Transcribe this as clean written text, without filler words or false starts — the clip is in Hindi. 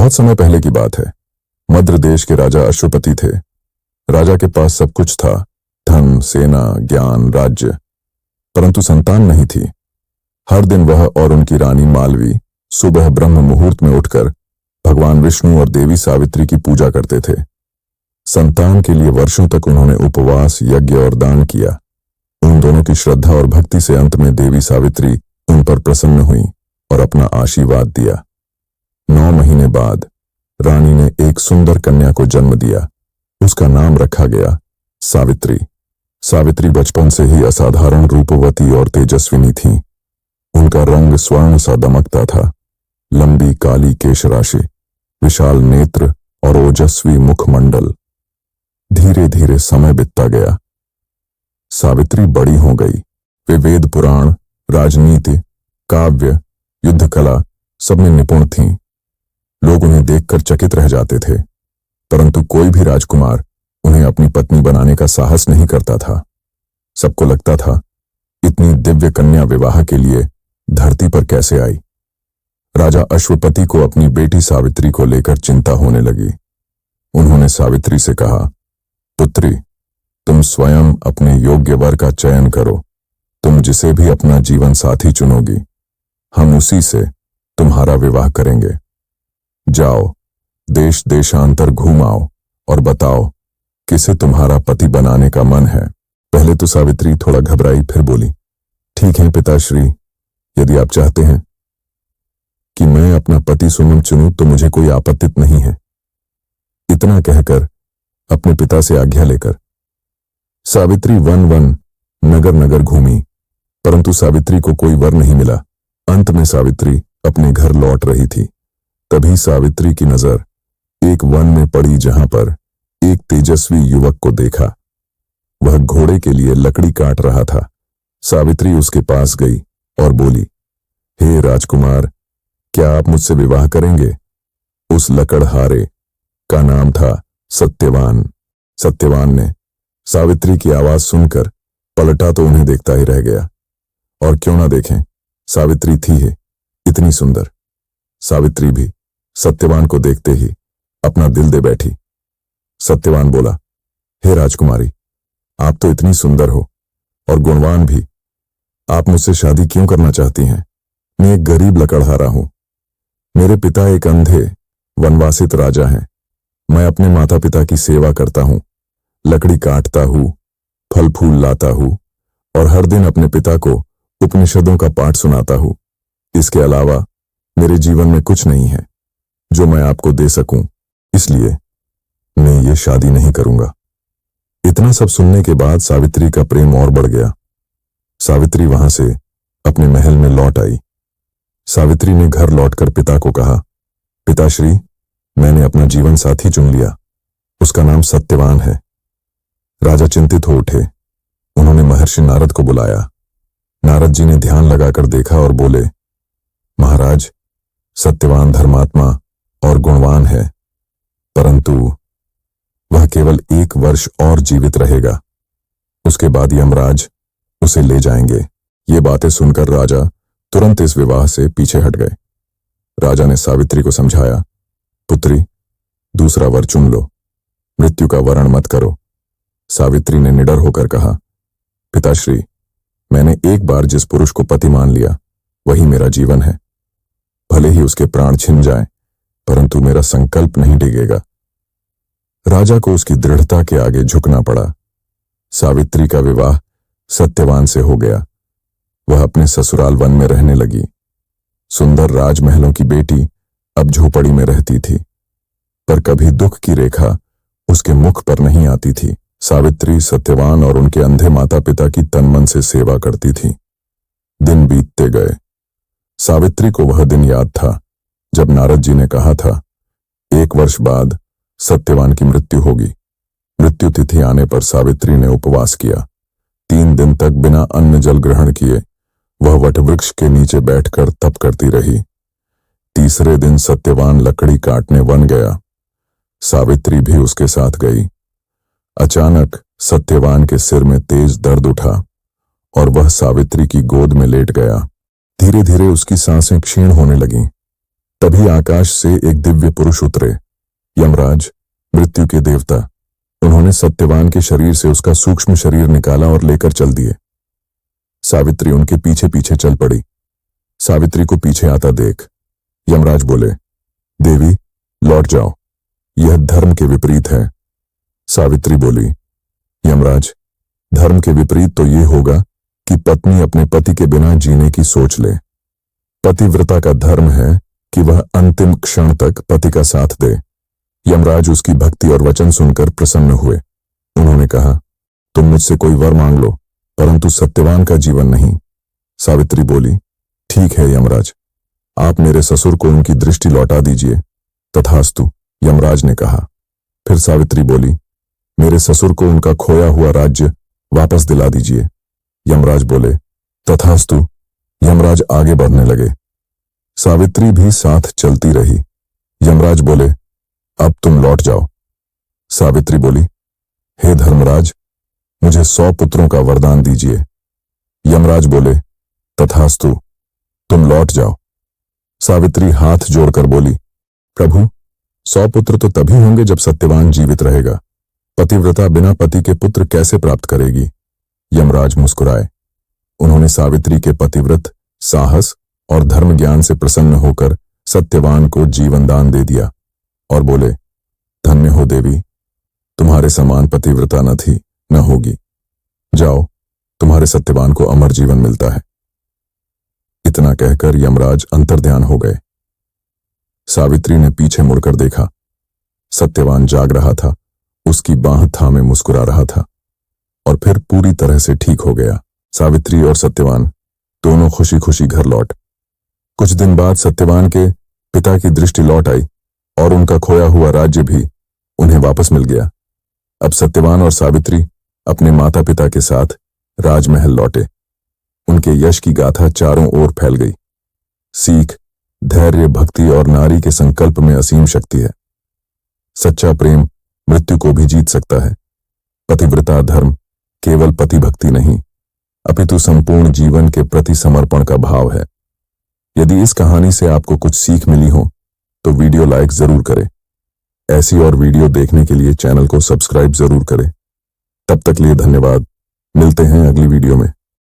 बहुत समय पहले की बात है। मद्र देश के राजा अश्वपति थे। राजा के पास सब कुछ था, धन, सेना, ज्ञान, राज्य, परंतु संतान नहीं थी। हर दिन वह और उनकी रानी मालवी सुबह ब्रह्म मुहूर्त में उठकर भगवान विष्णु और देवी सावित्री की पूजा करते थे। संतान के लिए वर्षों तक उन्होंने उपवास, यज्ञ और दान किया। उन दोनों की श्रद्धा और भक्ति से अंत में देवी सावित्री उन पर प्रसन्न हुई और अपना आशीर्वाद दिया। 9 महीने बाद रानी ने एक सुंदर कन्या को जन्म दिया। उसका नाम रखा गया सावित्री। सावित्री बचपन से ही असाधारण रूपवती और तेजस्विनी थी। उनका रंग स्वर्ण सा दमकता था। लंबी काली केश राशि, विशाल नेत्र और ओजस्वी मुखमंडल। धीरे धीरे समय बीतता गया। सावित्री बड़ी हो गई। वे वेद पुराण, राजनीति, काव्य, युद्ध कला सब में निपुण थीं। लोग उन्हें देखकर चकित रह जाते थे, परंतु कोई भी राजकुमार उन्हें अपनी पत्नी बनाने का साहस नहीं करता था। सबको लगता था, इतनी दिव्य कन्या विवाह के लिए धरती पर कैसे आई। राजा अश्वपति को अपनी बेटी सावित्री को लेकर चिंता होने लगी। उन्होंने सावित्री से कहा, पुत्री, तुम स्वयं अपने योग्य वर का चयन करो। तुम जिसे भी अपना जीवन साथी चुनोगी, हम उसी से तुम्हारा विवाह करेंगे। जाओ, देश देशांतर घूम आओ और बताओ किसे तुम्हारा पति बनाने का मन है। पहले तो सावित्री थोड़ा घबराई, फिर बोली, ठीक है पिताश्री, यदि आप चाहते हैं कि मैं अपना पति सुमन चुनूं तो मुझे कोई आपत्ति नहीं है। इतना कहकर अपने पिता से आज्ञा लेकर सावित्री वन वन, नगर नगर घूमी, परंतु सावित्री को कोई वर नहीं मिला। अंत में सावित्री अपने घर लौट रही थी। तभी सावित्री की नजर एक वन में पड़ी, जहां पर एक तेजस्वी युवक को देखा। वह घोड़े के लिए लकड़ी काट रहा था। सावित्री उसके पास गई और बोली, हे राजकुमार, क्या आप मुझसे विवाह करेंगे? उस लकड़हारे का नाम था सत्यवान। सत्यवान ने सावित्री की आवाज सुनकर पलटा तो उन्हें देखता ही रह गया। और क्यों ना देखें, सावित्री थी ही इतनी सुंदर। सावित्री भी सत्यवान को देखते ही अपना दिल दे बैठी। सत्यवान बोला, हे राजकुमारी, आप तो इतनी सुंदर हो और गुणवान भी। आप मुझसे शादी क्यों करना चाहती हैं? मैं एक गरीब लकड़हारा हूं। मेरे पिता एक अंधे वनवासित राजा हैं। मैं अपने माता पिता की सेवा करता हूं, लकड़ी काटता हूं, फल फूल लाता हूं और हर दिन अपने पिता को उपनिषदों का पाठ सुनाता हूं। इसके अलावा मेरे जीवन में कुछ नहीं है जो मैं आपको दे सकूं, इसलिए मैं ये शादी नहीं करूंगा। इतना सब सुनने के बाद सावित्री का प्रेम और बढ़ गया। सावित्री वहां से अपने महल में लौट आई। सावित्री ने घर लौटकर पिता को कहा, पिताश्री, मैंने अपना जीवन साथी चुन लिया। उसका नाम सत्यवान है। राजा चिंतित हो उठे। उन्होंने महर्षि नारद को बुलाया। नारद जी ने ध्यान लगाकर देखा और बोले, महाराज, सत्यवान धर्मात्मा और गुणवान है, परंतु वह केवल 1 वर्ष और जीवित रहेगा। उसके बाद यमराज उसे ले जाएंगे। ये बातें सुनकर राजा तुरंत इस विवाह से पीछे हट गए। राजा ने सावित्री को समझाया, पुत्री, दूसरा वर चुन लो, मृत्यु का वरण मत करो। सावित्री ने निडर होकर कहा, पिताश्री, मैंने एक बार जिस पुरुष को पति मान लिया वही मेरा जीवन है। भले ही उसके प्राण छिन जाएं, परंतु मेरा संकल्प नहीं डिगेगा। राजा को उसकी दृढ़ता के आगे झुकना पड़ा। सावित्री का विवाह सत्यवान से हो गया। वह अपने ससुराल वन में रहने लगी। सुंदर राजमहलों की बेटी अब झोपड़ी में रहती थी, पर कभी दुख की रेखा उसके मुख पर नहीं आती थी। सावित्री सत्यवान और उनके अंधे माता पिता की तन मन से सेवा करती थी। दिन बीतते गए। सावित्री को वह दिन याद था जब नारद जी ने कहा था, 1 वर्ष बाद सत्यवान की मृत्यु होगी। मृत्यु तिथि आने पर सावित्री ने उपवास किया। 3 दिन तक बिना अन्न जल ग्रहण किए वह वटवृक्ष के नीचे बैठकर तप करती रही। तीसरे दिन सत्यवान लकड़ी काटने वन गया। सावित्री भी उसके साथ गई। अचानक सत्यवान के सिर में तेज दर्द उठा और वह सावित्री की गोद में लेट गया। धीरे धीरे उसकी सांसें क्षीण होने लगीं। तभी आकाश से एक दिव्य पुरुष उतरे, यमराज, मृत्यु के देवता। उन्होंने सत्यवान के शरीर से उसका सूक्ष्म शरीर निकाला और लेकर चल दिए। सावित्री उनके पीछे पीछे चल पड़ी। सावित्री को पीछे आता देख यमराज बोले, देवी, लौट जाओ, यह धर्म के विपरीत है। सावित्री बोली, यमराज, धर्म के विपरीत तो ये होगा कि पत्नी अपने पति के बिना जीने की सोच ले। पतिव्रता का धर्म है कि वह अंतिम क्षण तक पति का साथ दे। यमराज उसकी भक्ति और वचन सुनकर प्रसन्न हुए। उन्होंने कहा, तुम मुझसे कोई वर मांग लो, परंतु सत्यवान का जीवन नहीं। सावित्री बोली, ठीक है यमराज, आप मेरे ससुर को उनकी दृष्टि लौटा दीजिए। तथास्तु, यमराज ने कहा। फिर सावित्री बोली, मेरे ससुर को उनका खोया हुआ राज्य वापस दिला दीजिए। यमराज बोले, तथास्तु। यमराज आगे बढ़ने लगे। सावित्री भी साथ चलती रही। यमराज बोले, अब तुम लौट जाओ। सावित्री बोली, हे धर्मराज, मुझे 100 पुत्रों का वरदान दीजिए। यमराज बोले, तथास्तु, तुम लौट जाओ। सावित्री हाथ जोड़कर बोली, प्रभु, 100 पुत्र तो तभी होंगे जब सत्यवान जीवित रहेगा। पतिव्रता बिना पति के पुत्र कैसे प्राप्त करेगी? यमराज मुस्कुराए। उन्होंने सावित्री के पतिव्रत साहस और धर्म ज्ञान से प्रसन्न होकर सत्यवान को जीवन दान दे दिया और बोले, धन्य हो देवी, तुम्हारे समान पतिव्रता न थी न होगी। जाओ, तुम्हारे सत्यवान को अमर जीवन मिलता है। इतना कहकर यमराज अंतर्ध्यान हो गए। सावित्री ने पीछे मुड़कर देखा। सत्यवान जाग रहा था, उसकी बांह थामे मुस्कुरा रहा था और फिर पूरी तरह से ठीक हो गया। सावित्री और सत्यवान दोनों खुशी खुशी घर लौट। कुछ दिन बाद सत्यवान के पिता की दृष्टि लौट आई और उनका खोया हुआ राज्य भी उन्हें वापस मिल गया। अब सत्यवान और सावित्री अपने माता पिता के साथ राजमहल लौटे। उनके यश की गाथा चारों ओर फैल गई। सीख, धैर्य, भक्ति और नारी के संकल्प में असीम शक्ति है। सच्चा प्रेम मृत्यु को भी जीत सकता है। पतिव्रता धर्म केवल पति भक्ति नहीं, अपितु संपूर्ण जीवन के प्रति समर्पण का भाव है। यदि इस कहानी से आपको कुछ सीख मिली हो तो वीडियो लाइक जरूर करें। ऐसी और वीडियो देखने के लिए चैनल को सब्सक्राइब जरूर करें। तब तक लिए धन्यवाद। मिलते हैं अगली वीडियो में।